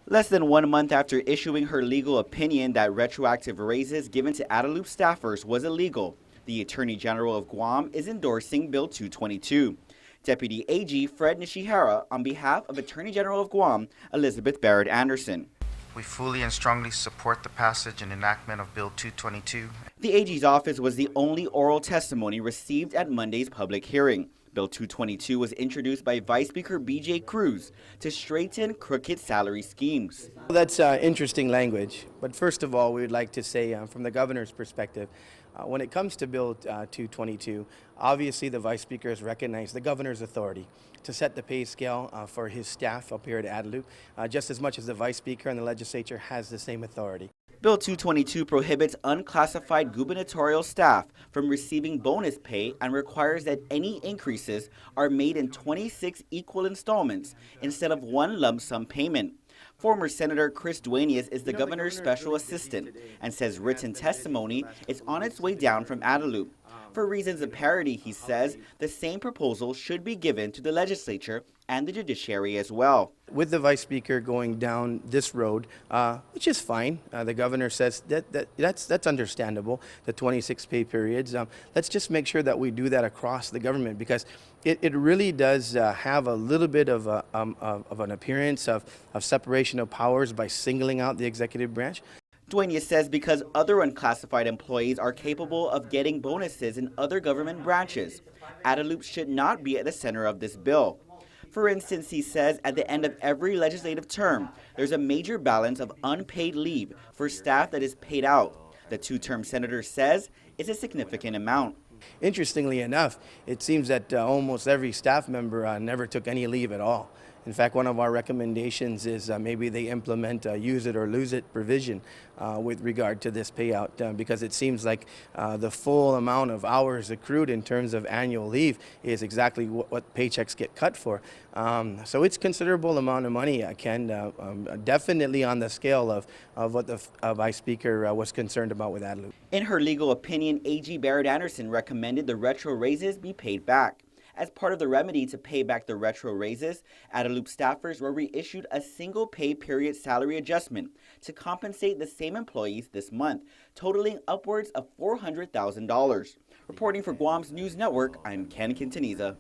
Less than 1 month after issuing her legal opinion that retroactive raises given to Adelup staffers was illegal, the Attorney General of Guam is endorsing Bill 222. Deputy AG Fred Nishihara on behalf of Attorney General of Guam, Elizabeth Barrett Anderson. We fully and strongly support the passage and enactment of Bill 222. The AG's office was the only oral testimony received at Monday's public hearing. Bill 222 was introduced by Vice Speaker B.J. Cruz to straighten crooked salary schemes. That's interesting language, but first of all, we would like to say from the governor's perspective, when it comes to Bill 222, obviously the Vice Speaker has recognized the governor's authority to set the pay scale for his staff up here at Adelup, just as much as the Vice Speaker and the legislature has the same authority. Bill 222 prohibits unclassified gubernatorial staff from receiving bonus pay and requires that any increases are made in 26 equal installments instead of one lump sum payment. Former Senator Chris Duenas is the governor's special assistant and says written testimony is on its way down from Adelup. For reasons of parity, he says, the same proposal should be given to the legislature and the judiciary as well. With the Vice Speaker going down this road, which is fine, the governor says that's understandable, the 26 pay periods. Let's just make sure that we do that across the government, because it really does have a little bit of an appearance of separation of powers by singling out the executive branch. Duenas says because other unclassified employees are capable of getting bonuses in other government branches, Adelup should not be at the center of this bill. For instance, he says at the end of every legislative term, there's a major balance of unpaid leave for staff that is paid out. The two-term senator says it's a significant amount. Interestingly enough, it seems that almost every staff member never took any leave at all. In fact, one of our recommendations is maybe they implement a use it or lose it provision with regard to this payout, because it seems like the full amount of hours accrued in terms of annual leave is exactly what paychecks get cut for. So it's considerable amount of money, Ken, definitely on the scale of what the Vice Speaker was concerned about with Adelup. In her legal opinion, AG Barrett Anderson recommended the retro raises be paid back. As part of the remedy to pay back the retro raises, Adelup staffers were reissued a single pay period salary adjustment to compensate the same employees this month, totaling upwards of $400,000. Reporting for Guam's News Network, I'm Ken Quintanilla.